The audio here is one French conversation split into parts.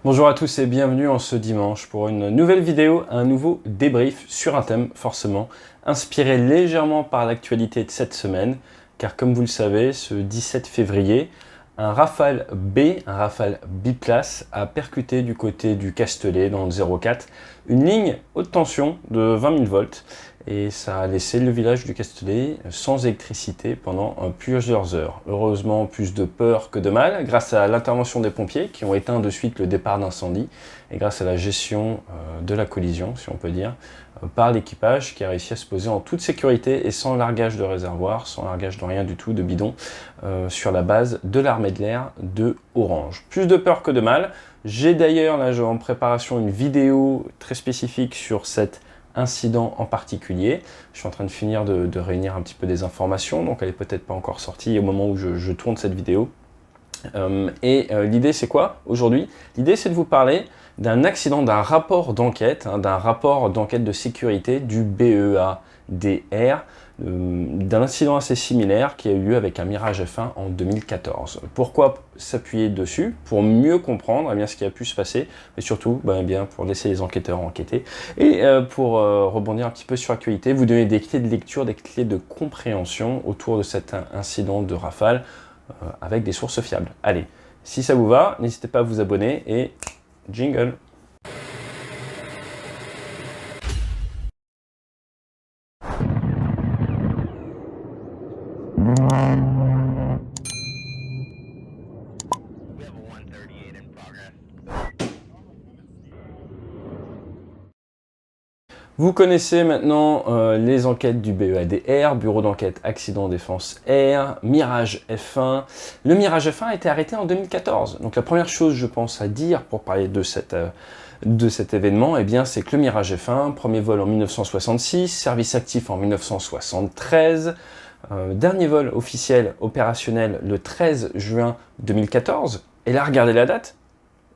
Bonjour à tous et bienvenue en ce dimanche pour une nouvelle vidéo, un nouveau débrief sur un thème forcément inspiré légèrement par l'actualité de cette semaine, car comme vous le savez, ce 17 février, un Rafale B, un Rafale biclasse, a percuté du côté du Castellet dans le 04 une ligne haute tension de 20 000 volts et ça a laissé le village du Castellet sans électricité pendant plusieurs heures. Heureusement, plus de peur que de mal, grâce à l'intervention des pompiers qui ont éteint de suite le départ d'incendie et grâce à la gestion de la collision, si on peut dire, par l'équipage qui a réussi à se poser en toute sécurité et sans largage de réservoir, sans largage de rien du tout, de bidon, sur la base de l'armée de l'air de Orange. Plus de peur que de mal. J'ai d'ailleurs là en préparation une vidéo très spécifique sur cet incident en particulier. Je suis en train de finir de réunir un petit peu des informations, donc elle n'est peut-être pas encore sortie au moment où je tourne cette vidéo. L'idée c'est quoi aujourd'hui? L'idée c'est de vous parler d'un accident, d'un rapport d'enquête, de sécurité du BEADR, d'un incident assez similaire qui a eu lieu avec un Mirage F1 en 2014. Pourquoi s'appuyer dessus? Pour mieux comprendre ce qui a pu se passer, mais surtout pour laisser les enquêteurs enquêter et pour rebondir un petit peu sur l'actualité, vous donner des clés de lecture, des clés de compréhension autour de cet incident de Rafale avec des sources fiables. Allez, si ça vous va, n'hésitez pas à vous abonner et jingle! Vous connaissez maintenant les enquêtes du BEADR, Bureau d'enquête accident défense air, Mirage F1. Le Mirage F1 a été arrêté en 2014. Donc la première chose, je pense, à dire pour parler de cet événement, c'est que le Mirage F1, premier vol en 1966, service actif en 1973, dernier vol officiel opérationnel le 13 juin 2014. Et là, regardez la date.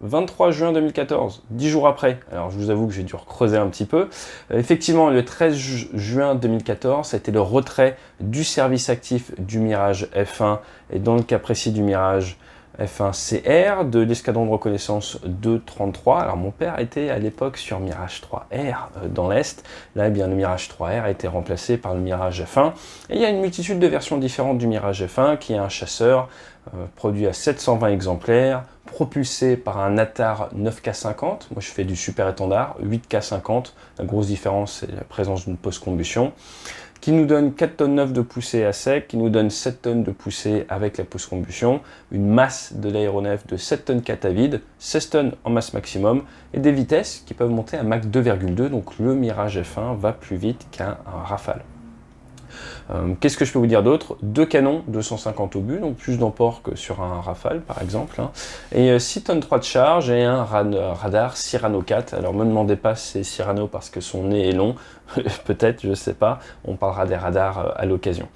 23 juin 2014, 10 jours après. Alors je vous avoue que j'ai dû recreuser un petit peu. Effectivement, le 13 juin 2014, c'était le retrait du service actif du Mirage F1 et dans le cas précis du Mirage F1CR de l'escadron de reconnaissance 233. Alors mon père était à l'époque sur Mirage 3R dans l'Est. Là, le Mirage 3R a été remplacé par le Mirage F1. Et il y a une multitude de versions différentes du Mirage F1 qui est un chasseur produit à 720 exemplaires, propulsé par un Atar 9K50. Moi, je fais du super étendard, 8K50. La grosse différence, c'est la présence d'une post-combustion, qui nous donne 4 tonnes 9 de poussée à sec, qui nous donne 7 tonnes de poussée avec la post-combustion, une masse de l'aéronef de 7 tonnes 4 à vide, 16 tonnes en masse maximum, et des vitesses qui peuvent monter à Mach 2,2, donc le Mirage F1 va plus vite qu'un Rafale. Qu'est-ce que je peux vous dire d'autre? 2 canons 250 obus, donc plus d'emport que sur un Rafale par exemple, et 6 tonnes 3 de charge et un radar Cyrano 4. Alors me demandez pas si c'est Cyrano parce que son nez est long, peut-être, je sais pas, on parlera des radars à l'occasion.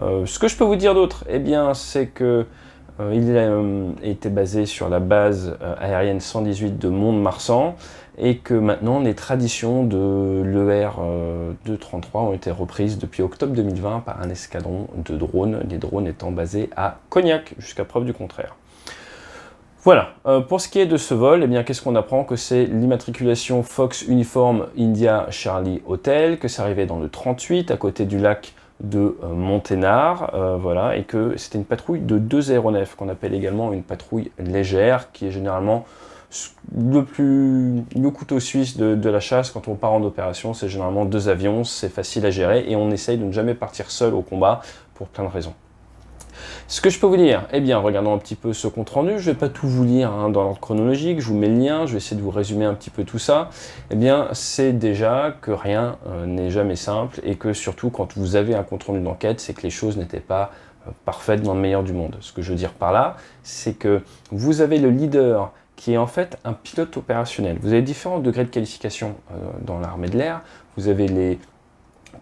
Ce que je peux vous dire d'autre, c'est que il a été basé sur la base aérienne 118 de Mont-de-Marsan et que maintenant les traditions de l'ER-233 ont été reprises depuis octobre 2020 par un escadron de drones, les drones étant basés à Cognac, jusqu'à preuve du contraire. Voilà, pour ce qui est de ce vol, qu'est-ce qu'on apprend? Que c'est l'immatriculation Fox Uniform India Charlie Hotel, que ça arrivait dans le 38 à côté du lac de Monténard, et que c'était une patrouille de 2 aéronefs, qu'on appelle également une patrouille légère, qui est généralement le couteau suisse de la chasse quand on part en opération. C'est généralement 2 avions, c'est facile à gérer, et on essaye de ne jamais partir seul au combat, pour plein de raisons. Ce que je peux vous dire, regardons un petit peu ce compte rendu, je ne vais pas tout vous lire dans l'ordre chronologique, je vous mets le lien, je vais essayer de vous résumer un petit peu tout ça. C'est déjà que rien n'est jamais simple et que surtout quand vous avez un compte rendu d'enquête, c'est que les choses n'étaient pas parfaites dans le meilleur du monde. Ce que je veux dire par là, c'est que vous avez le leader qui est en fait un pilote opérationnel. Vous avez différents degrés de qualification dans l'armée de l'air, vous avez les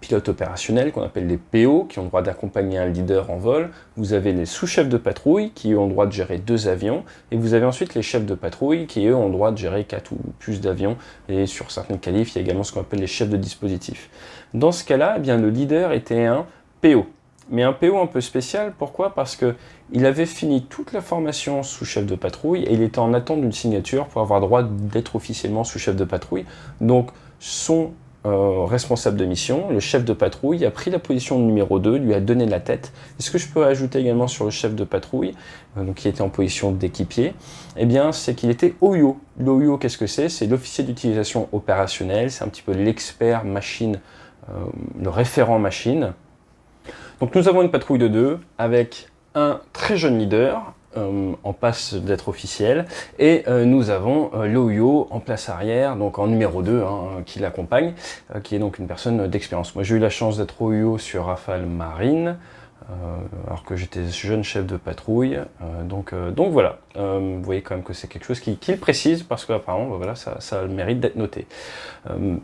pilotes opérationnels qu'on appelle les PO qui ont le droit d'accompagner un leader en vol, vous avez les sous-chefs de patrouille qui ont le droit de gérer 2 avions et vous avez ensuite les chefs de patrouille qui eux ont le droit de gérer 4 ou plus d'avions et sur certaines qualifs il y a également ce qu'on appelle les chefs de dispositif. Dans ce cas-là, le leader était un PO. Mais un PO un peu spécial, pourquoi? Parce qu'il avait fini toute la formation sous-chef de patrouille et il était en attente d'une signature pour avoir droit d'être officiellement sous-chef de patrouille. Donc son responsable de mission, le chef de patrouille, a pris la position numéro 2, lui a donné la tête. Et ce que je peux ajouter également sur le chef de patrouille, donc qui était en position d'équipier, eh bien c'est qu'il était OUO. L'OUO, qu'est-ce que c'est? C'est l'officier d'utilisation opérationnelle, c'est un petit peu l'expert machine, le référent machine. Donc nous avons une patrouille de 2 avec un très jeune leader en passe d'être officiel et nous avons l'OUO en place arrière, donc en numéro 2 qui l'accompagne, qui est donc une personne d'expérience. Moi j'ai eu la chance d'être OUO sur Rafale Marine, alors que j'étais jeune chef de patrouille, donc voilà, vous voyez quand même que c'est quelque chose qu'il précise parce qu'apparemment voilà, ça a le mérite d'être noté.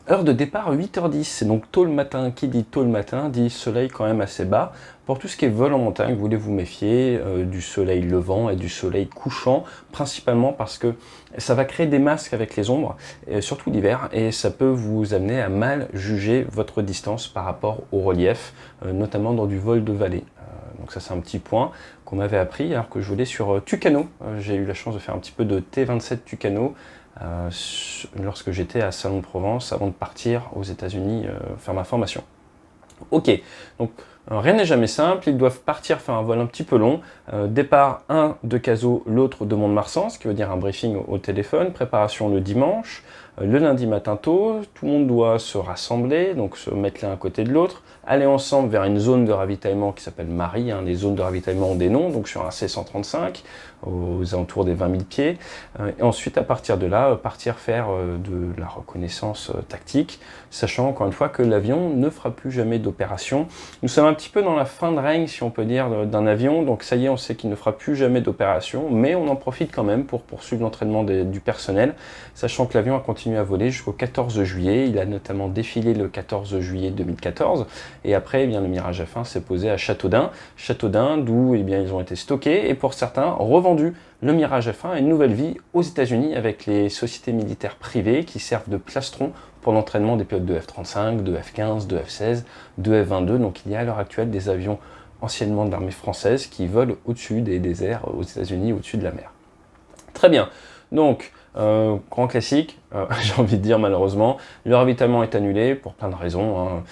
Heure de départ 8h10, c'est donc tôt le matin. Qui dit tôt le matin dit soleil quand même assez bas. Pour tout ce qui est vol en montagne, vous voulez vous méfier du soleil levant et du soleil couchant, principalement parce que ça va créer des masques avec les ombres, surtout l'hiver, et ça peut vous amener à mal juger votre distance par rapport au relief, notamment dans du vol de vallée. Donc ça c'est un petit point qu'on m'avait appris alors que je volais sur Tucano. J'ai eu la chance de faire un petit peu de T27 Tucano lorsque j'étais à Salon de Provence avant de partir aux États-Unis faire ma formation. Ok, donc rien n'est jamais simple, ils doivent partir faire un vol un petit peu long. Départ 1 de Cazaux, l'autre de Mont-de-Marsan, ce qui veut dire un briefing au téléphone, préparation le dimanche. Le lundi matin tôt, tout le monde doit se rassembler, donc se mettre l'un à côté de l'autre, aller ensemble vers une zone de ravitaillement qui s'appelle Marie. Les zones de ravitaillement ont des noms, donc sur un C135, aux alentours des 20 000 pieds. Et ensuite, à partir de là, partir faire de la reconnaissance tactique, sachant encore une fois que l'avion ne fera plus jamais d'opération. Nous sommes un petit peu dans la fin de règne, si on peut dire, d'un avion, donc ça y est, on sait qu'il ne fera plus jamais d'opération, mais on en profite quand même pour poursuivre l'entraînement du personnel, sachant que l'avion a continué à voler jusqu'au 14 juillet. Il a notamment défilé le 14 juillet 2014, et après, eh bien, le Mirage F1 s'est posé à Châteaudun, d'où eh bien, ils ont été stockés, et pour certains, revendus. Le Mirage F1 a une nouvelle vie aux États-Unis avec les sociétés militaires privées qui servent de plastron pour l'entraînement des pilotes de F-35, de F-15, de F-16, de F-22. Donc il y a à l'heure actuelle des avions anciennement de l'armée française qui volent au-dessus des déserts aux États-Unis, au-dessus de la mer. Très bien. Donc, grand classique, j'ai envie de dire malheureusement, le ravitaillement est annulé pour plein de raisons.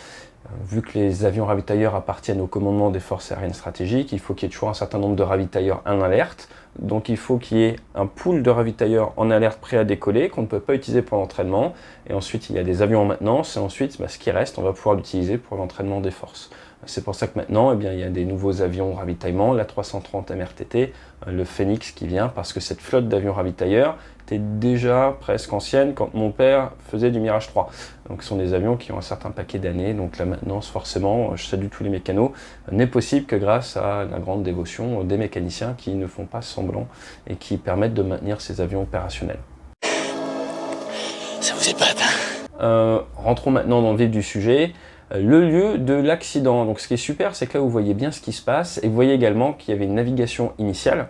Vu que les avions ravitailleurs appartiennent au commandement des forces aériennes stratégiques, il faut qu'il y ait toujours un certain nombre de ravitailleurs en alerte. Donc il faut qu'il y ait un pool de ravitailleurs en alerte prêt à décoller qu'on ne peut pas utiliser pour l'entraînement. Et ensuite il y a des avions en maintenance et ensuite ce qui reste on va pouvoir l'utiliser pour l'entraînement des forces. C'est pour ça que maintenant il y a des nouveaux avions ravitaillement, la 330 MRTT, le Phoenix qui vient parce que cette flotte d'avions ravitailleurs était déjà presque ancienne quand mon père faisait du Mirage 3. Donc ce sont des avions qui ont un certain paquet d'années, donc la maintenance forcément, je salue tous les mécanos, n'est possible que grâce à la grande dévotion des mécaniciens qui ne font pas semblant et qui permettent de maintenir ces avions opérationnels. Ça vous épate, hein? Rentrons maintenant dans le vif du sujet. Le lieu de l'accident. Donc ce qui est super, c'est que là vous voyez bien ce qui se passe et vous voyez également qu'il y avait une navigation initiale.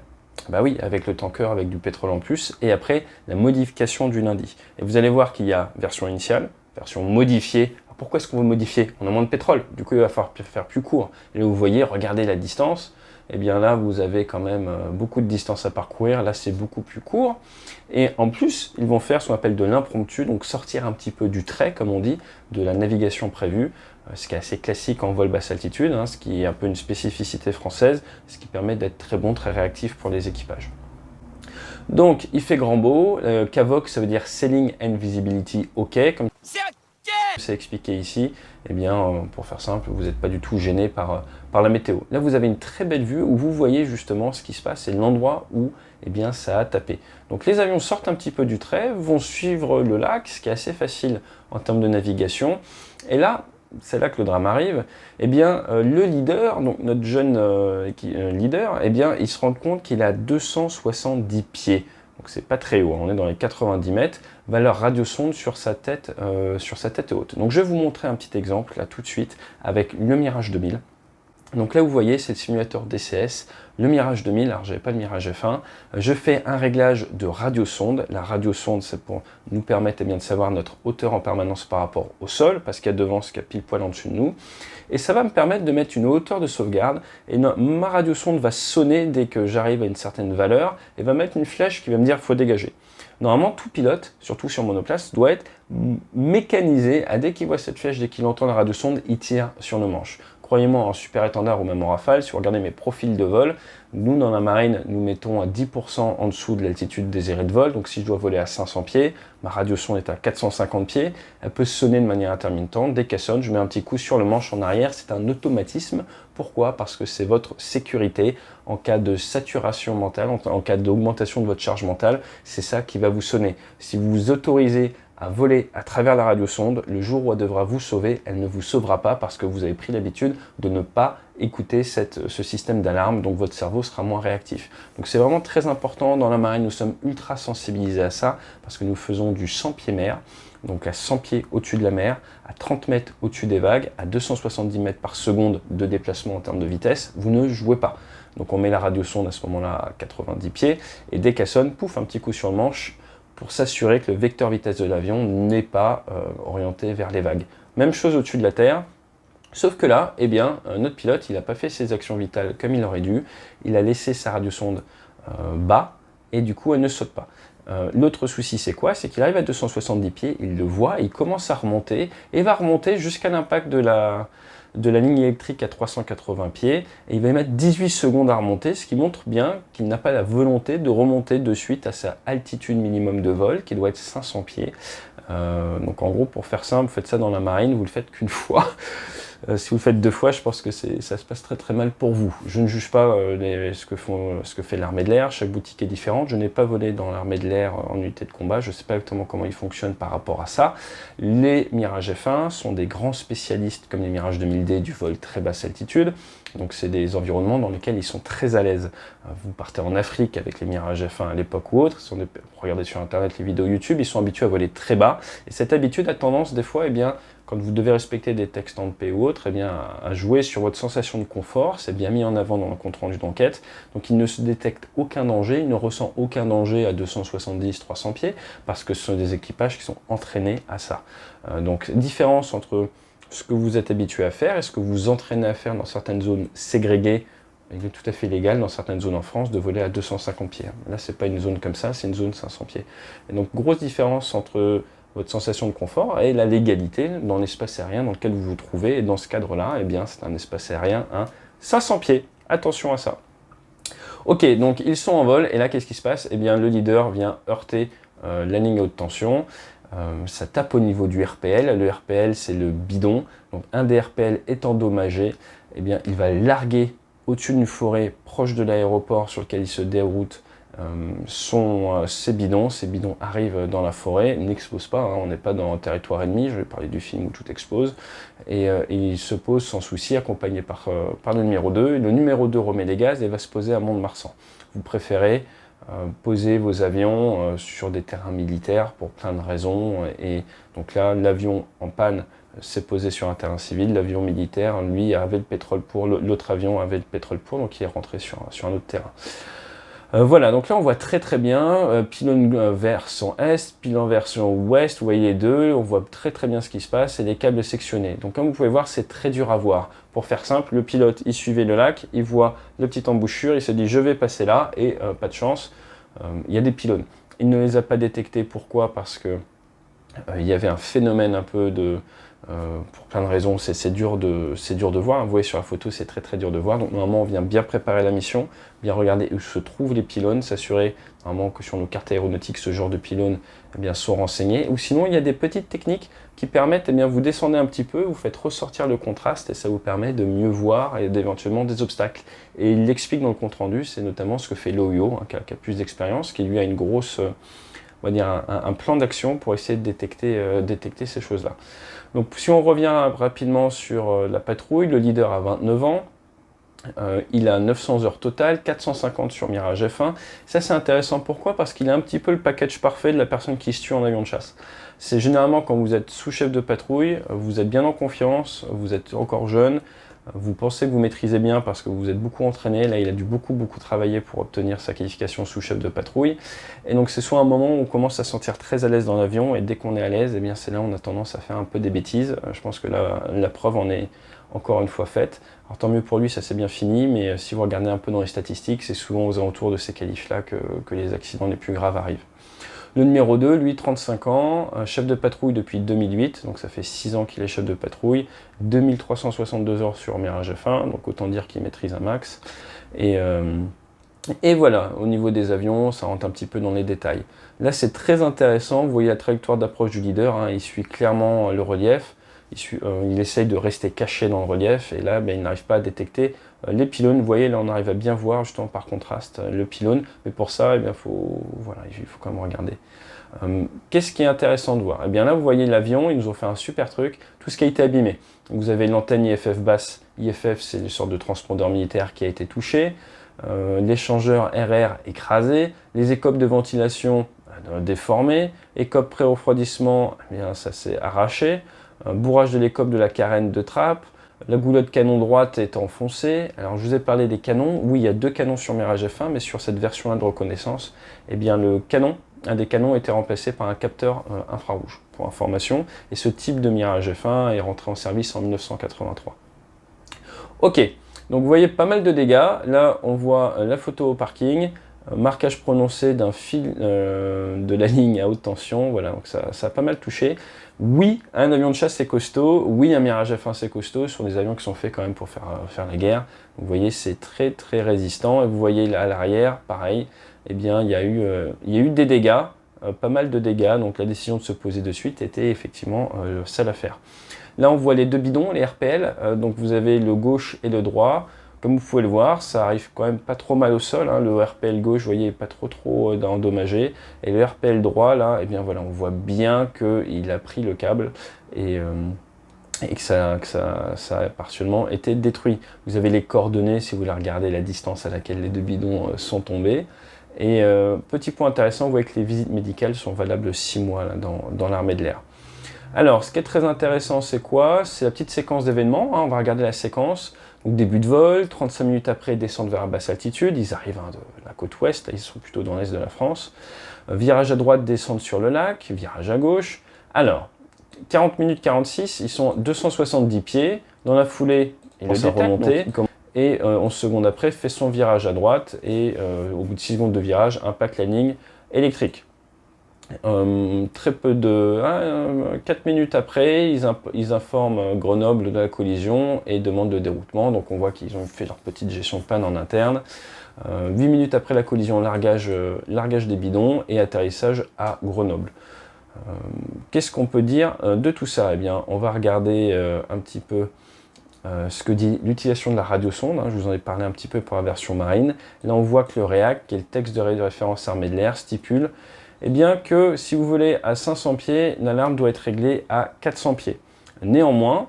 Bah oui, avec le tanker, avec du pétrole en plus, et après la modification du lundi. Et vous allez voir qu'il y a version initiale, version modifiée. Alors pourquoi est-ce qu'on veut modifier? On a moins de pétrole, du coup il va falloir faire plus court. Et là vous voyez, regardez la distance, et bien là vous avez quand même beaucoup de distance à parcourir, là c'est beaucoup plus court. Et en plus, ils vont faire ce qu'on appelle de l'impromptu, donc sortir un petit peu du trait, comme on dit, de la navigation prévue, ce qui est assez classique en vol basse altitude, ce qui est un peu une spécificité française, ce qui permet d'être très bon, très réactif pour les équipages. Donc, il fait grand beau, CAVOC, ça veut dire Sailing and Visibility OK, comme c'est expliqué ici. Eh bien, pour faire simple, vous n'êtes pas du tout gêné par la météo. Là, vous avez une très belle vue où vous voyez justement ce qui se passe, c'est l'endroit où eh bien, ça a tapé. Donc les avions sortent un petit peu du trait, vont suivre le lac, ce qui est assez facile en termes de navigation. Et là, c'est là que le drame arrive, eh bien, le leader, donc notre jeune leader, eh bien, il se rend compte qu'il a 270 pieds. Donc c'est pas très haut, on est dans les 90 mètres, valeur radiosonde sur sa tête haute. Donc je vais vous montrer un petit exemple là tout de suite avec le Mirage 2000. Donc là, vous voyez, c'est le simulateur DCS, le Mirage 2000, alors j'avais pas le Mirage F1. Je fais un réglage de radiosonde. La radiosonde, c'est pour nous permettre de savoir notre hauteur en permanence par rapport au sol, parce qu'il y a devant ce qu'il y a pile poil en dessous de nous. Et ça va me permettre de mettre une hauteur de sauvegarde. Et ma radiosonde va sonner dès que j'arrive à une certaine valeur, et va mettre une flèche qui va me dire qu'il faut dégager. Normalement, tout pilote, surtout sur monoplace, doit être mécanisé à dès qu'il voit cette flèche, dès qu'il entend la radiosonde, il tire sur nos manches. Croyez-moi, en super étendard ou même en rafale, si vous regardez mes profils de vol, nous dans la marine, nous mettons à 10% en dessous de l'altitude désirée de vol. Donc si je dois voler à 500 pieds, ma radiosonde est à 450 pieds, elle peut sonner de manière intermittente. Dès qu'elle sonne, je mets un petit coup sur le manche en arrière. C'est un automatisme. Pourquoi? Parce que c'est votre sécurité en cas de saturation mentale, en cas d'augmentation de votre charge mentale. C'est ça qui va vous sonner. Si vous vous autorisez à voler à travers la radiosonde, le jour où elle devra vous sauver, elle ne vous sauvera pas parce que vous avez pris l'habitude de ne pas écouter ce système d'alarme, donc votre cerveau sera moins réactif. Donc c'est vraiment très important, dans la marine, nous sommes ultra sensibilisés à ça parce que nous faisons du 100 pieds mer, donc à 100 pieds au-dessus de la mer, à 30 mètres au-dessus des vagues, à 270 mètres par seconde de déplacement en termes de vitesse, vous ne jouez pas. Donc on met la radiosonde à ce moment-là à 90 pieds, et dès qu'elle sonne, pouf, un petit coup sur le manche, pour s'assurer que le vecteur vitesse de l'avion n'est pas orienté vers les vagues. Même chose au-dessus de la Terre, sauf que là, eh bien, notre pilote, il n'a pas fait ses actions vitales comme il aurait dû, il a laissé sa radiosonde bas, et du coup, elle ne saute pas. L'autre souci, c'est quoi? C'est qu'il arrive à 270 pieds, il le voit, il commence à remonter, et va remonter jusqu'à l'impact de la ligne électrique à 380 pieds, et il va mettre 18 secondes à remonter, ce qui montre bien qu'il n'a pas la volonté de remonter de suite à sa altitude minimum de vol, qui doit être 500 pieds. Donc en gros, pour faire simple, vous faites ça dans la marine, vous le faites qu'une fois. Si vous le faites 2 fois, je pense que ça se passe très très mal pour vous. Je ne juge pas ce que fait l'armée de l'air, chaque boutique est différente. Je n'ai pas volé dans l'armée de l'air en unité de combat, je ne sais pas exactement comment ils fonctionnent par rapport à ça. Les Mirage F1 sont des grands spécialistes, comme les Mirage 2000D, du vol très basse altitude. Donc c'est des environnements dans lesquels ils sont très à l'aise. Vous partez en Afrique avec les Mirage F1 à l'époque ou autre, regardez sur internet les vidéos YouTube, ils sont habitués à voler très bas. Et cette habitude a tendance des fois, eh bien, quand vous devez respecter des textes en paix ou autre, eh bien, à jouer sur votre sensation de confort. C'est bien mis en avant dans le compte rendu d'enquête. Donc il ne se détecte aucun danger, il ne ressent aucun danger à 270-300 pieds, parce que ce sont des équipages qui sont entraînés à ça. Donc différence entre ce que vous êtes habitué à faire et ce que vous vous entraînez à faire dans certaines zones ségrégées. Il est tout à fait légal dans certaines zones en France de voler à 250 pieds. Là, c'est pas une zone comme ça, c'est une zone 500 pieds. Et donc, grosse différence entre votre sensation de confort et la légalité dans l'espace aérien dans lequel vous vous trouvez. Et dans ce cadre-là, eh bien, c'est un espace aérien à 500 pieds. Attention à ça. Ok, donc ils sont en vol, et là, qu'est-ce qui se passe? Eh bien, le leader vient heurter la ligne haute tension. Ça tape au niveau du RPL. Le RPL, c'est le bidon. Donc, un des RPL est endommagé. Eh bien, il va larguer au-dessus d'une forêt proche de l'aéroport sur lequel il se déroute ces bidons. Ces bidons arrivent dans la forêt, n'explosent pas, hein, on n'est pas dans un territoire ennemi, je vais parler du film où tout explose, et il se pose sans souci, accompagné par le numéro 2, et le numéro 2 remet les gaz et va se poser à Mont-de-Marsan. Vous préférez poser vos avions sur des terrains militaires pour plein de raisons, et donc là, l'avion en panne s'est posé sur un terrain civil, l'avion militaire, lui, avait le pétrole pour, l'autre avion avait le pétrole pour, donc il est rentré sur un autre terrain. Voilà, donc là on voit très très bien, pylône version est, pylône version ouest, vous voyez les deux, on voit très très bien ce qui se passe, et les câbles sectionnés. Donc comme vous pouvez voir, c'est très dur à voir. Pour faire simple, le pilote, il suivait le lac, il voit la petite embouchure, il se dit je vais passer là, et pas de chance, il y a des pylônes. Il ne les a pas détectés, pourquoi? Parce que il y avait un phénomène un peu de... pour plein de raisons, c'est dur de voir. Vous voyez sur la photo, c'est très très dur de voir. Donc normalement, on vient bien préparer la mission, bien regarder où se trouvent les pylônes, s'assurer normalement que sur nos cartes aéronautiques, ce genre de pylônes eh bien, sont renseignés. Ou sinon, il y a des petites techniques qui permettent, eh bien, vous descendez un petit peu, vous faites ressortir le contraste et ça vous permet de mieux voir et d'éventuellement des obstacles. Et il l'explique dans le compte rendu, c'est notamment ce que fait l'OIO, hein, qui a plus d'expérience, qui lui a une grosse... on va dire un plan d'action pour essayer de détecter ces choses-là. Donc si on revient rapidement sur la patrouille, le leader a 29 ans, il a 900 heures totales, 450 sur Mirage F1. Ça c'est intéressant, pourquoi? Parce qu'il a un petit peu le package parfait de la personne qui se tue en avion de chasse. C'est généralement quand vous êtes sous-chef de patrouille, vous êtes bien en confiance, vous êtes encore jeune, Vous pensez que vous maîtrisez bien parce que vous êtes beaucoup entraîné. Là, il a dû beaucoup travailler pour obtenir sa qualification sous-chef de patrouille. Et donc, c'est soit un moment où on commence à se sentir très à l'aise dans l'avion, et dès qu'on est à l'aise, eh bien, c'est là où on a tendance à faire un peu des bêtises. Je pense que là, la preuve en est encore une fois faite. Alors, tant mieux pour lui, ça s'est bien fini, mais si vous regardez un peu dans les statistiques, c'est souvent aux alentours de ces qualifs-là que les accidents les plus graves arrivent. Le numéro 2, lui, 35 ans, chef de patrouille depuis 2008, donc ça fait 6 ans qu'il est chef de patrouille, 2362 heures sur Mirage F1, donc autant dire qu'il maîtrise un max. Et voilà, au niveau des avions, ça rentre un petit peu dans les détails. Là, c'est très intéressant, vous voyez la trajectoire d'approche du leader, hein, il suit clairement le relief, il essaye de rester caché dans le relief, et là, ben, il n'arrive pas à détecter les pylônes. Vous voyez, là, on arrive à bien voir, justement, par contraste, le pylône, mais pour ça, eh bien, il faut quand même regarder. Qu'est-ce qui est intéressant de voir? Eh bien là, vous voyez l'avion, ils nous ont fait un super truc, tout ce qui a été abîmé. Vous avez l'antenne IFF basse, IFF c'est une sorte de transpondeur militaire qui a été touché, l'échangeur RR écrasé, les écopes de ventilation déformées, écope pré-refroidissement, eh bien ça s'est arraché, bourrage de l'écope de la carène de trappe, la goulotte canon droite est enfoncée. Alors je vous ai parlé des canons, oui il y a 2 canons sur Mirage F1, mais sur cette version-là de reconnaissance, eh bien un des canons a été remplacé par un capteur infrarouge, pour information, et ce type de Mirage F1 est rentré en service en 1983. Ok, donc vous voyez pas mal de dégâts, là on voit la photo au parking, marquage prononcé d'un fil de la ligne à haute tension, voilà, donc ça a pas mal touché. Oui, un avion de chasse c'est costaud, oui un Mirage F1 c'est costaud, ce sont des avions qui sont faits quand même pour faire la guerre. Donc, vous voyez c'est très résistant, et vous voyez là à l'arrière, pareil, eh bien il y a eu des dégâts, pas mal de dégâts, donc la décision de se poser de suite était effectivement celle à faire. Là on voit les 2 bidons, les RPL, donc vous avez le gauche et le droit. Comme vous pouvez le voir, ça arrive quand même pas trop mal au sol, hein. Le RPL gauche, vous voyez, pas trop endommagé. Et le RPL droit, là, eh bien voilà, on voit bien qu'il a pris le câble et que ça a partiellement été détruit. Vous avez les coordonnées, si vous voulez regarder la distance à laquelle les 2 bidons sont tombés. Et petit point intéressant, vous voyez que les visites médicales sont valables 6 mois là, dans l'armée de l'air. Alors, ce qui est très intéressant, c'est quoi? C'est la petite séquence d'événements, hein. On va regarder la séquence. Donc, début de vol, 35 minutes après, ils descendent vers la basse altitude. Ils arrivent de la côte ouest, ils sont plutôt dans l'est de la France. Virage à droite, descendent sur le lac. Virage à gauche. Alors, 40 minutes 46, ils sont 270 pieds. Dans la foulée, il le remonter. Et 11 secondes après, fait son virage à droite. Et au bout de 6 secondes de virage, impacte la ligne électrique. Très peu de 4 minutes après, ils informent Grenoble de la collision et demandent le déroutement. Donc on voit qu'ils ont fait leur petite gestion de panne en interne. 8 minutes après la collision, largage des bidons et atterrissage à Grenoble. Qu'est-ce qu'on peut dire de tout ça? Eh bien, on va regarder un petit peu ce que dit l'utilisation de la radiosonde. Je vous en ai parlé un petit peu pour la version marine. Là, on voit que le REAC, qui est le texte de référence armée de l'air, stipule eh bien que si vous volez à 500 pieds, l'alarme doit être réglée à 400 pieds. Néanmoins,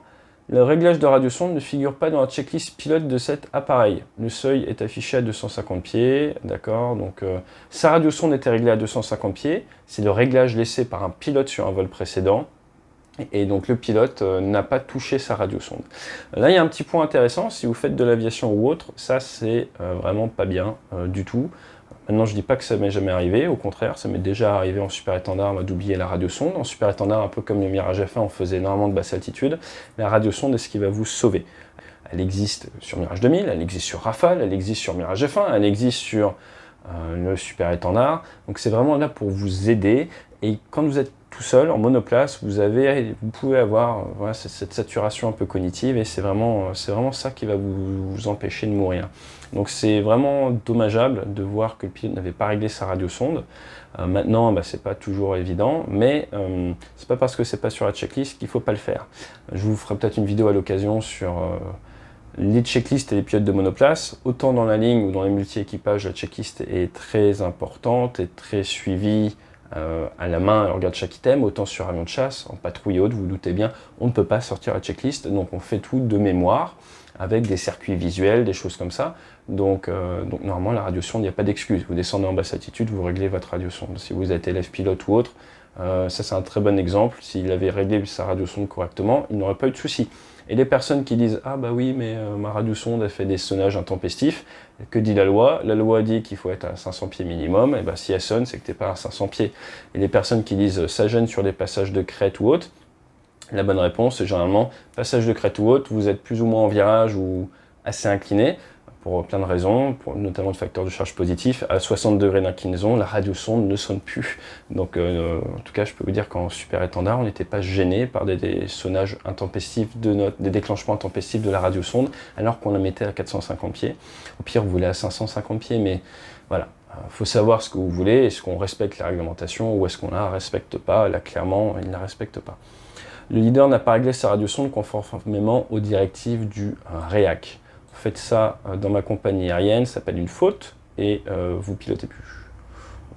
le réglage de radiosonde ne figure pas dans la checklist pilote de cet appareil. Le seuil est affiché à 250 pieds, d'accord. Donc sa radiosonde était réglée à 250 pieds. C'est le réglage laissé par un pilote sur un vol précédent. Et donc le pilote n'a pas touché sa radiosonde. Là, il y a un petit point intéressant. Si vous faites de l'aviation ou autre, ça c'est vraiment pas bien du tout. Maintenant, je ne dis pas que ça m'est jamais arrivé, au contraire, ça m'est déjà arrivé en super étendard d'oublier la radiosonde. En super étendard, un peu comme le Mirage F1, on faisait énormément de basse altitude. La radiosonde est ce qui va vous sauver. Elle existe sur Mirage 2000, elle existe sur Rafale, elle existe sur Mirage F1, elle existe sur le super étendard. Donc c'est vraiment là pour vous aider. Et quand vous êtes tout seul, en monoplace, vous pouvez avoir cette saturation un peu cognitive et c'est vraiment ça qui va vous empêcher de mourir. Donc c'est vraiment dommageable de voir que le pilote n'avait pas réglé sa radiosonde. Maintenant, c'est pas toujours évident, mais c'est pas parce que c'est pas sur la checklist qu'il faut pas le faire. Je vous ferai peut-être une vidéo à l'occasion sur les checklists et les pilotes de monoplace. Autant dans la ligne ou dans les multi-équipages, la checklist est très importante et très suivie à la main, on regarde chaque item, autant sur avion de chasse, en patrouille haute, vous vous doutez bien, on ne peut pas sortir la checklist, donc on fait tout de mémoire, avec des circuits visuels, des choses comme ça. Donc normalement, la radiosonde, il n'y a pas d'excuse. Vous descendez en basse altitude, vous réglez votre radiosonde. Si vous êtes élève pilote ou autre, ça c'est un très bon exemple. S'il avait réglé sa radiosonde correctement, il n'aurait pas eu de souci. Et les personnes qui disent « Ah bah oui, mais ma radiosonde elle fait des sonnages intempestifs », que dit la loi? La loi dit qu'il faut être à 500 pieds minimum, et ben si elle sonne, c'est que tu n'es pas à 500 pieds. Et les personnes qui disent « Ça gêne sur des passages de crête ou autre », la bonne réponse c'est généralement « Passage de crête ou autre, vous êtes plus ou moins en virage ou assez incliné », pour plein de raisons, notamment de facteurs de charge positifs. À 60 degrés d'inclinaison, la radiosonde ne sonne plus. Donc, en tout cas, je peux vous dire qu'en super étendard, on n'était pas gêné par des sonnages intempestifs, des déclenchements intempestifs de la radiosonde, alors qu'on la mettait à 450 pieds. Au pire, vous voulez à 550 pieds, mais voilà. Il faut savoir ce que vous voulez, est-ce qu'on respecte la réglementation ou est-ce qu'on la respecte pas. Là, clairement, il ne la respecte pas. Le leader n'a pas réglé sa radiosonde conformément aux directives du REAC. Faites ça dans ma compagnie aérienne, ça s'appelle une faute, et vous pilotez plus.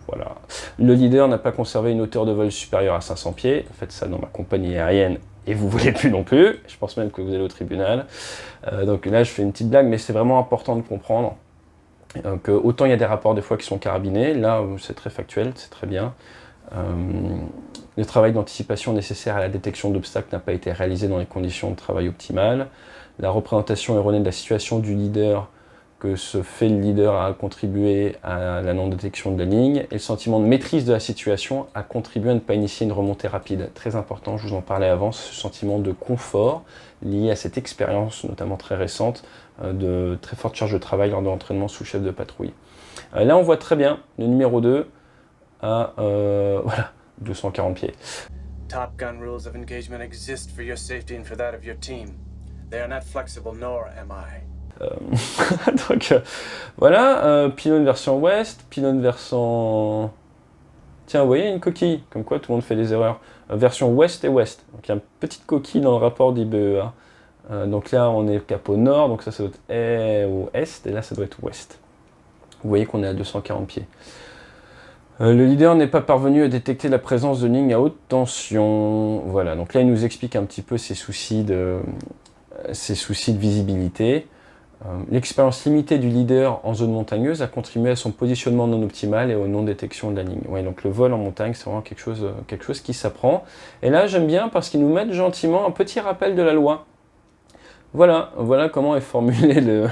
Voilà. Le leader n'a pas conservé une hauteur de vol supérieure à 500 pieds, faites ça dans ma compagnie aérienne, et vous ne voulez plus non plus. Je pense même que vous allez au tribunal. Donc là, je fais une petite blague, mais c'est vraiment important de comprendre que autant il y a des rapports des fois qui sont carabinés, là c'est très factuel, c'est très bien. Le travail d'anticipation nécessaire à la détection d'obstacles n'a pas été réalisé dans les conditions de travail optimales. La représentation erronée de la situation du leader que se fait le leader a contribué à la non-détection de la ligne, et le sentiment de maîtrise de la situation a contribué à ne pas initier une remontée rapide. Très important, je vous en parlais avant, ce sentiment de confort lié à cette expérience, notamment très récente, de très forte charge de travail lors de l'entraînement sous chef de patrouille. Là, on voit très bien le numéro 2 à voilà, 240 pieds. Top Gun rules of engagement exist for your safety and for that of your team. They are not flexible, nor am I. Donc voilà, pylône versant ouest, pylône versant... Tiens, vous voyez une coquille, comme quoi tout le monde fait des erreurs. Version ouest et ouest. Donc il y a une petite coquille dans le rapport d'IBEA. Donc là, on est cap au nord, donc ça doit être est ou est, et là, ça doit être ouest. Vous voyez qu'on est à 240 pieds. Le leader n'est pas parvenu à détecter la présence de lignes à haute tension. Voilà, donc là, il nous explique un petit peu ses soucis de visibilité. L'expérience limitée du leader en zone montagneuse a contribué à son positionnement non optimal et aux non-détections de la ligne. Ouais, donc le vol en montagne, c'est vraiment quelque chose qui s'apprend. Et là, j'aime bien parce qu'ils nous mettent gentiment un petit rappel de la loi. Voilà comment est formulé le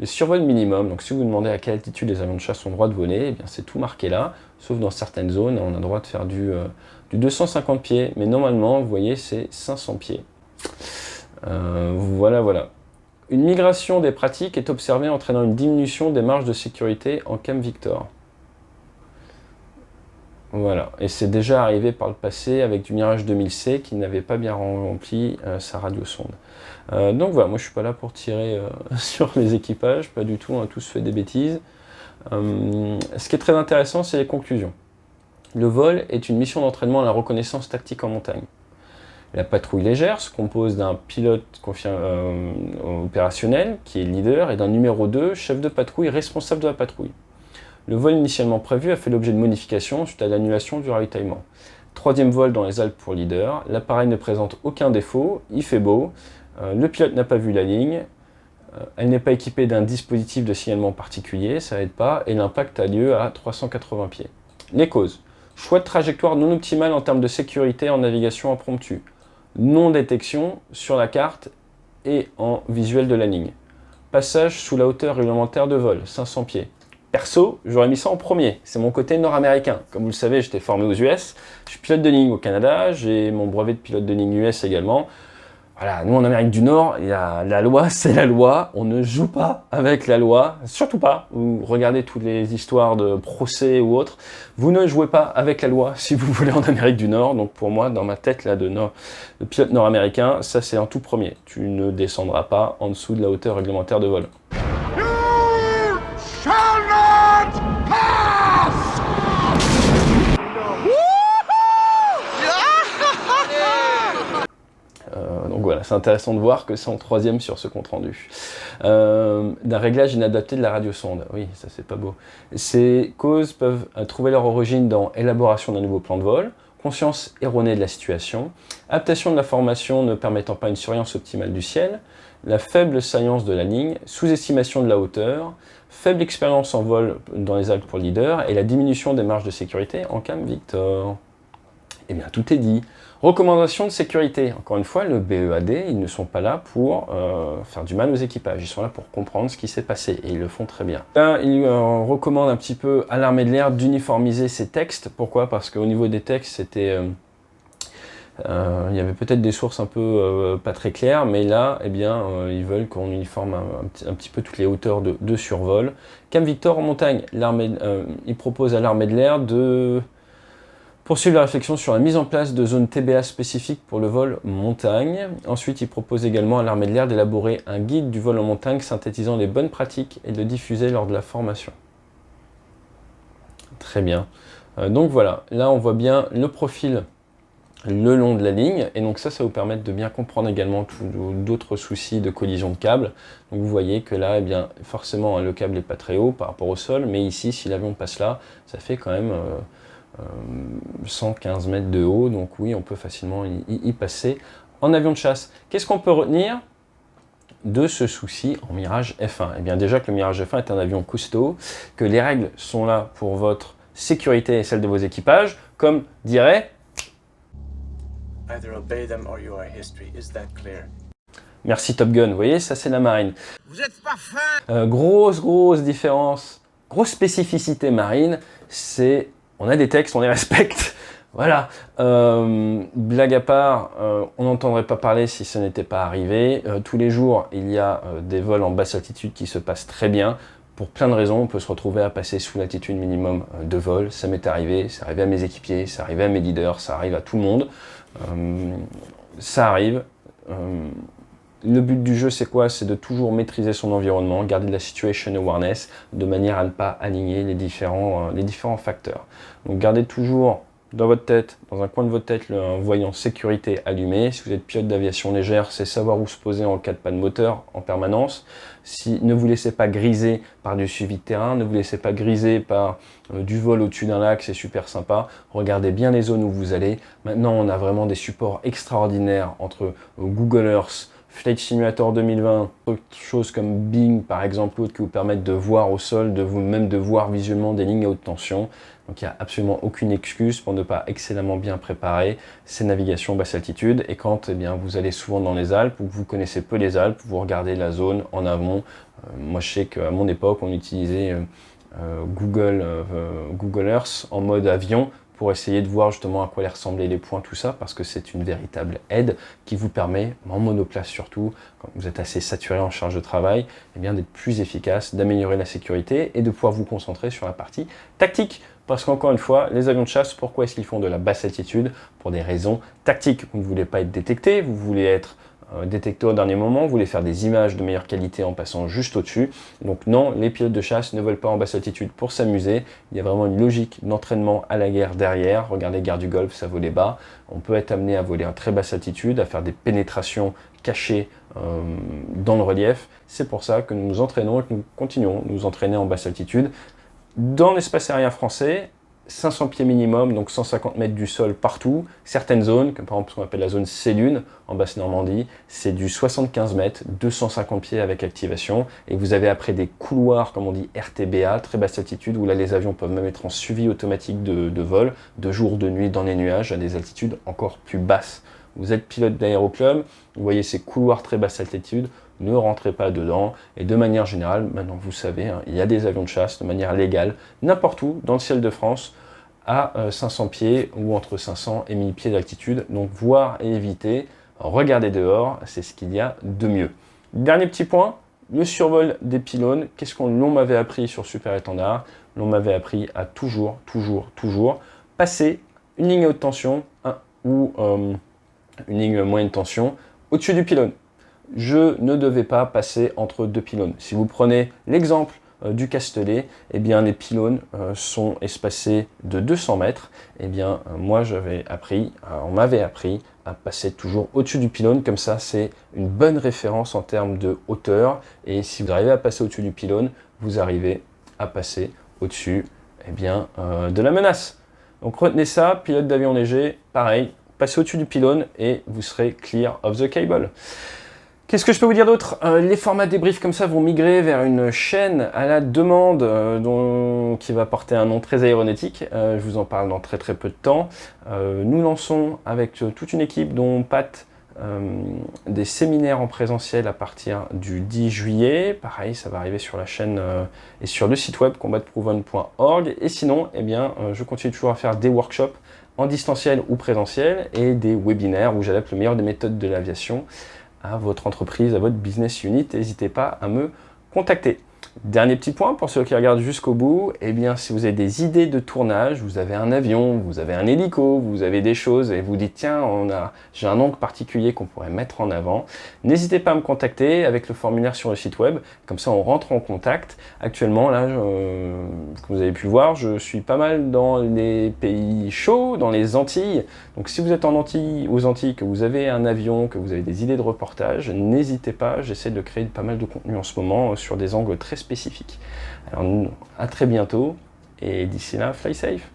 survol minimum. Donc si vous demandez à quelle altitude les avions de chasse ont le droit de voler, eh bien c'est tout marqué là, sauf dans certaines zones, on a le droit de faire du 250 pieds, mais normalement, vous voyez, c'est 500 pieds. Voilà. Une migration des pratiques est observée entraînant une diminution des marges de sécurité en Cam Victor. Voilà, et c'est déjà arrivé par le passé avec du Mirage 2000C qui n'avait pas bien rempli sa radiosonde. Donc voilà, moi je suis pas là pour tirer sur les équipages, pas du tout, on a tous fait des bêtises. Ce qui est très intéressant, c'est les conclusions. Le vol est une mission d'entraînement à la reconnaissance tactique en montagne. La patrouille légère se compose d'un pilote opérationnel, qui est leader, et d'un numéro 2, chef de patrouille responsable de la patrouille. Le vol initialement prévu a fait l'objet de modifications suite à l'annulation du ravitaillement. Troisième vol dans les Alpes pour leader, l'appareil ne présente aucun défaut, il fait beau, le pilote n'a pas vu la ligne, elle n'est pas équipée d'un dispositif de signalement particulier, ça n'aide pas, et l'impact a lieu à 380 pieds. Les causes: choix de trajectoire non optimale en termes de sécurité en navigation impromptue, non-détection sur la carte et en visuel de la ligne, passage sous la hauteur réglementaire de vol, 500 pieds. Perso, j'aurais mis ça en premier, c'est mon côté nord-américain. Comme vous le savez, j'étais formé aux US, je suis pilote de ligne au Canada, j'ai mon brevet de pilote de ligne US également. Voilà, nous en Amérique du Nord, il y a la loi, c'est la loi, on ne joue pas avec la loi, surtout pas. Vous regardez toutes les histoires de procès ou autres, vous ne jouez pas avec la loi si vous voulez en Amérique du Nord. Donc pour moi, dans ma tête là de pilote nord-américain, ça c'est un tout premier. Tu ne descendras pas en dessous de la hauteur réglementaire de vol. Donc voilà, c'est intéressant de voir que c'est en troisième sur ce compte-rendu. D'un réglage inadapté de la radiosonde. Oui, ça c'est pas beau. Ces causes peuvent trouver leur origine dans élaboration d'un nouveau plan de vol, conscience erronée de la situation, adaptation de la formation ne permettant pas une surveillance optimale du ciel, la faible salience de la ligne, sous-estimation de la hauteur, faible expérience en vol dans les Alpes pour leader et la diminution des marges de sécurité en Cam Victor. Eh bien, tout est dit. Recommandations de sécurité. Encore une fois, le BEAD, ils ne sont pas là pour faire du mal aux équipages. Ils sont là pour comprendre ce qui s'est passé et ils le font très bien. Là, ils recommandent un petit peu à l'armée de l'air d'uniformiser ses textes. Pourquoi? Parce qu'au niveau des textes, c'était... il y avait peut-être des sources un peu pas très claires, mais là, eh bien, ils veulent qu'on uniforme un petit peu toutes les hauteurs de survol. Cam Victor en montagne, il propose à l'armée de l'air de poursuivre la réflexion sur la mise en place de zones TBA spécifiques pour le vol montagne. Ensuite, il propose également à l'armée de l'air d'élaborer un guide du vol en montagne synthétisant les bonnes pratiques et de le diffuser lors de la formation. Très bien. Donc voilà, là on voit bien le profil le long de la ligne, et donc ça vous permet de bien comprendre également d'autres soucis de collision de câble. Donc vous voyez que là, eh bien, forcément, le câble n'est pas très haut par rapport au sol, mais ici, si l'avion passe là, ça fait quand même 115 mètres de haut, donc oui, on peut facilement y passer en avion de chasse. Qu'est-ce qu'on peut retenir de ce souci en Mirage F1? Eh bien déjà que le Mirage F1 est un avion costaud, que les règles sont là pour votre sécurité et celle de vos équipages, comme dirait... Either obey them or you are history. Is that clear? Merci Top Gun, vous voyez, ça c'est la marine. Vous êtes pas fin. Grosse différence, grosse spécificité marine, c'est on a des textes, on les respecte. Voilà, blague à part, on n'entendrait pas parler si ce n'était pas arrivé. Tous les jours, il y a des vols en basse altitude qui se passent très bien. Pour plein de raisons, on peut se retrouver à passer sous l'altitude minimum de vol. Ça m'est arrivé, ça arrivé à mes équipiers, ça arrivé à mes leaders, ça arrive à tout le monde. Ça arrive. Le but du jeu, c'est quoi? C'est de toujours maîtriser son environnement, garder de la situation awareness, de manière à ne pas aligner les différents facteurs. Donc gardez toujours dans votre tête, dans un coin de votre tête, un voyant sécurité allumé. Si vous êtes pilote d'aviation légère, c'est savoir où se poser en cas de panne moteur en permanence. Ne vous laissez pas griser par du suivi de terrain, ne vous laissez pas griser par du vol au-dessus d'un lac, c'est super sympa. Regardez bien les zones où vous allez. Maintenant, on a vraiment des supports extraordinaires entre Google Earth, Flight Simulator 2020, autre chose comme Bing par exemple, qui vous permettent de voir au sol, même de voir visuellement des lignes à haute tension. Donc il n'y a absolument aucune excuse pour ne pas excellemment bien préparer ces navigations basse altitude. Et quand vous allez souvent dans les Alpes ou que vous connaissez peu les Alpes, vous regardez la zone en amont. Moi je sais qu'à mon époque on utilisait Google Earth en mode avion pour essayer de voir justement à quoi les ressemblaient les points, tout ça, parce que c'est une véritable aide qui vous permet, en monoplace surtout, quand vous êtes assez saturé en charge de travail, d'être plus efficace, d'améliorer la sécurité et de pouvoir vous concentrer sur la partie tactique. Parce qu'encore une fois, les avions de chasse, pourquoi est-ce qu'ils font de la basse altitude? Pour des raisons tactiques. Vous ne voulez pas être détecté, vous voulez être détecté au dernier moment, vous voulez faire des images de meilleure qualité en passant juste au-dessus. Donc non, les pilotes de chasse ne volent pas en basse altitude pour s'amuser. Il y a vraiment une logique d'entraînement à la guerre derrière. Regardez Guerre du Golfe, ça volait bas. On peut être amené à voler à très basse altitude, à faire des pénétrations cachées dans le relief. C'est pour ça que nous nous entraînons et que nous continuons de nous entraîner en basse altitude. Dans l'espace aérien français, 500 pieds minimum, donc 150 mètres du sol partout. Certaines zones, comme par exemple ce qu'on appelle la zone C-Lune en Basse-Normandie, c'est du 75 mètres, 250 pieds avec activation. Et vous avez après des couloirs, comme on dit RTBA, très basse altitude, où là les avions peuvent même être en suivi automatique de vol, de jour, de nuit, dans les nuages, à des altitudes encore plus basses. Vous êtes pilote d'aéroclub, vous voyez ces couloirs très basse altitude, ne rentrez pas dedans. Et de manière générale, maintenant vous savez, il y a des avions de chasse de manière légale, n'importe où, dans le ciel de France, à 500 pieds ou entre 500 et 1000 pieds d'altitude. Donc voir et éviter, regarder dehors, c'est ce qu'il y a de mieux. Dernier petit point, le survol des pylônes. Qu'est-ce qu'on m'avait appris sur Super Étendard? L'on m'avait appris à toujours passer une ligne à haute tension ou une ligne moyenne tension au-dessus du pylône. Je ne devais pas passer entre deux pylônes. Si vous prenez l'exemple du Castellet, les pylônes sont espacés de 200 mètres. Moi, on m'avait appris à passer toujours au-dessus du pylône. Comme ça, c'est une bonne référence en termes de hauteur. Et si vous arrivez à passer au-dessus du pylône, vous arrivez à passer au-dessus de la menace. Donc retenez ça, pilote d'avion léger, pareil, passez au-dessus du pylône et vous serez clear of the cable. Qu'est-ce que je peux vous dire d'autre? Les formats débrief comme ça vont migrer vers une chaîne à la demande qui va porter un nom très aéronautique. Je vous en parle dans très peu de temps. Nous lançons avec toute une équipe dont Pat des séminaires en présentiel à partir du 10 juillet. Pareil, ça va arriver sur la chaîne et sur le site web combatproven.org. Et sinon, eh bien, je continue toujours à faire des workshops en distanciel ou présentiel et des webinaires où j'adapte le meilleur des méthodes de l'aviation à votre entreprise, à votre business unit. N'hésitez pas à me contacter. Dernier petit point pour ceux qui regardent jusqu'au bout, eh bien si vous avez des idées de tournage, vous avez un avion, vous avez un hélico, vous avez des choses et vous dites tiens, j'ai un angle particulier qu'on pourrait mettre en avant, n'hésitez pas à me contacter avec le formulaire sur le site web, comme ça on rentre en contact. Actuellement là, comme vous avez pu voir, je suis pas mal dans les pays chauds, dans les Antilles, donc si vous êtes aux Antilles, que vous avez un avion, que vous avez des idées de reportage, n'hésitez pas, j'essaie de créer pas mal de contenu en ce moment sur des angles très spécifiques. Alors à très bientôt et d'ici là, fly safe.